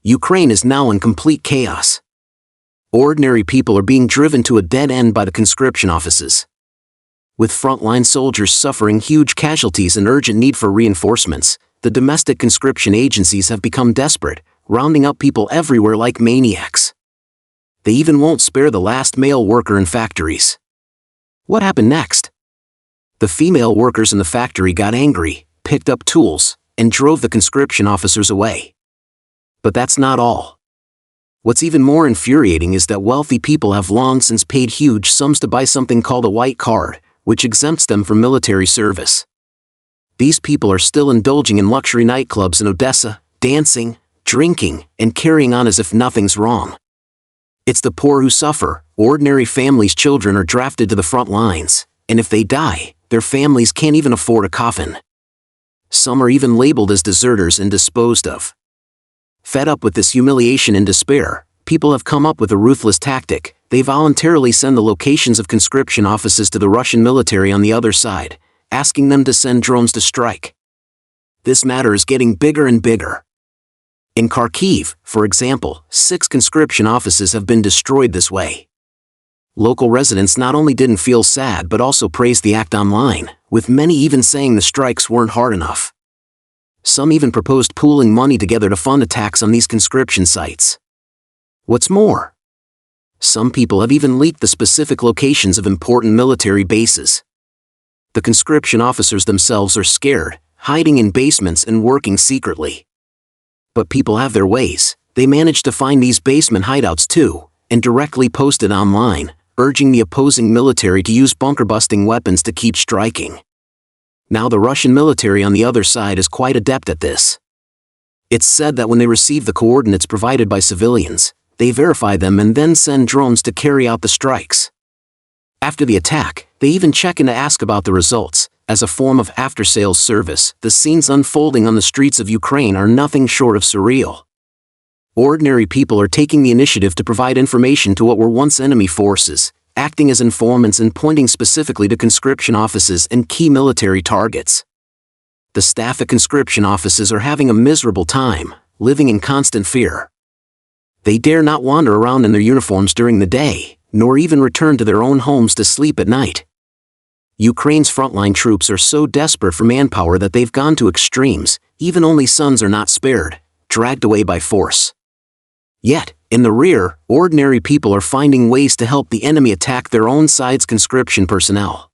Ukraine is now in complete chaos. Ordinary people are being driven to a dead end by the conscription offices. With frontline soldiers suffering huge casualties and urgent need for reinforcements, the domestic conscription agencies have become desperate, rounding up people everywhere like maniacs. They even won't spare the last male worker in factories. What happened next? The female workers in the factory got angry, picked up tools, and drove the conscription officers away. But that's not all. What's even more infuriating is that wealthy people have long since paid huge sums to buy something called a white card, which exempts them from military service. These people are still indulging in luxury nightclubs in Odessa, dancing, drinking, and carrying on as if nothing's wrong. It's the poor who suffer. Ordinary families' children are drafted to the front lines, and if they die, their families can't even afford a coffin. Some are even labeled as deserters and disposed of. Fed up with this humiliation and despair, people have come up with a ruthless tactic. They voluntarily send the locations of conscription offices to the Russian military on the other side, asking them to send drones to strike. This matter is getting bigger and bigger. In Kharkiv, for example, 6 conscription offices have been destroyed this way. Local residents not only didn't feel sad but also praised the act online, with many even saying the strikes weren't hard enough. Some even proposed pooling money together to fund attacks on these conscription sites. What's more, some people have even leaked the specific locations of important military bases. The conscription officers themselves are scared, hiding in basements and working secretly. But people have their ways. They managed to find these basement hideouts too, and directly posted online, urging the opposing military to use bunker-busting weapons to keep striking. Now the Russian military on the other side is quite adept at this. It's said that when they receive the coordinates provided by civilians, they verify them and then send drones to carry out the strikes. After the attack, they even check in to ask about the results. As a form of after-sales service, the scenes unfolding on the streets of Ukraine are nothing short of surreal. Ordinary people are taking the initiative to provide information to what were once enemy forces, acting as informants and pointing specifically to conscription offices and key military targets. The staff at conscription offices are having a miserable time, living in constant fear. They dare not wander around in their uniforms during the day, nor even return to their own homes to sleep at night. Ukraine's frontline troops are so desperate for manpower that they've gone to extremes. Even only sons are not spared, dragged away by force. Yet, in the rear, ordinary people are finding ways to help the enemy attack their own side's conscription personnel.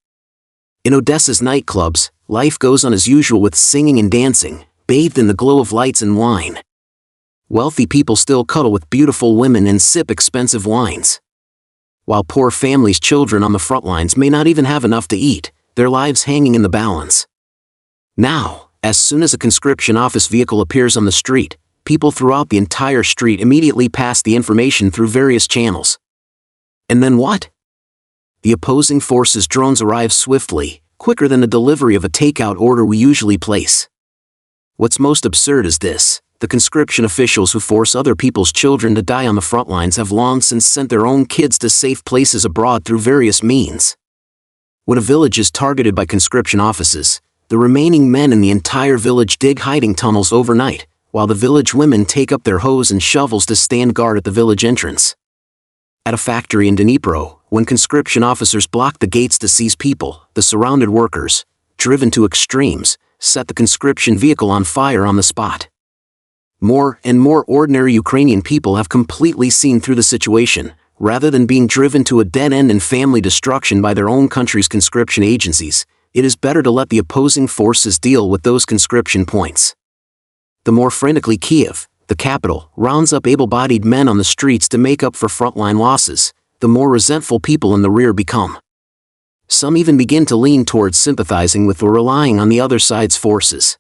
In Odessa's nightclubs, life goes on as usual with singing and dancing, bathed in the glow of lights and wine. Wealthy people still cuddle with beautiful women and sip expensive wines. While poor families' children on the front lines may not even have enough to eat, their lives hanging in the balance. Now, as soon as a conscription office vehicle appears on the street, people throughout the entire street immediately pass the information through various channels. And then what? The opposing forces' drones arrive swiftly, quicker than the delivery of a takeout order we usually place. What's most absurd is this: the conscription officials who force other people's children to die on the front lines have long since sent their own kids to safe places abroad through various means. When a village is targeted by conscription offices, the remaining men in the entire village dig hiding tunnels overnight, while the village women take up their hoes and shovels to stand guard at the village entrance. At a factory in Dnipro, when conscription officers blocked the gates to seize people, the surrounded workers, driven to extremes, set the conscription vehicle on fire on the spot. More and more ordinary Ukrainian people have completely seen through the situation. Rather than being driven to a dead end and family destruction by their own country's conscription agencies, it is better to let the opposing forces deal with those conscription points. The more frantically Kiev, the capital, rounds up able-bodied men on the streets to make up for frontline losses, the more resentful people in the rear become. Some even begin to lean towards sympathizing with or relying on the other side's forces.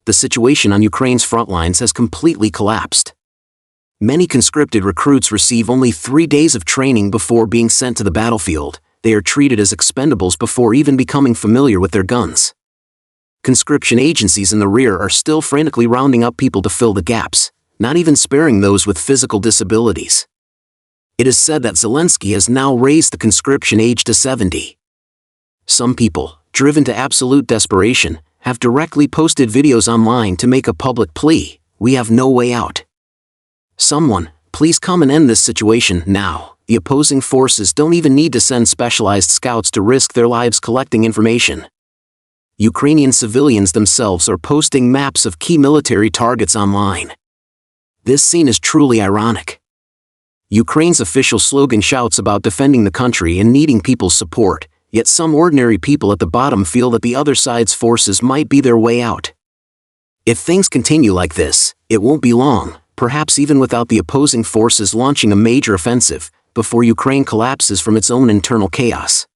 The situation on Ukraine's front lines has completely collapsed. Many conscripted recruits receive only 3 days of training before being sent to the battlefield. They are treated as expendables before even becoming familiar with their guns. Conscription agencies in the rear are still frantically rounding up people to fill the gaps, not even sparing those with physical disabilities. It is said that Zelensky has now raised the conscription age to 70. Some people, driven to absolute desperation, have directly posted videos online to make a public plea: "We have no way out." Someone, please come and end this situation now. The opposing forces don't even need to send specialized scouts to risk their lives collecting information. Ukrainian civilians themselves are posting maps of key military targets online. This scene is truly ironic. Ukraine's official slogan shouts about defending the country and needing people's support, yet some ordinary people at the bottom feel that the other side's forces might be their way out. If things continue like this, it won't be long, perhaps even without the opposing forces launching a major offensive, before Ukraine collapses from its own internal chaos.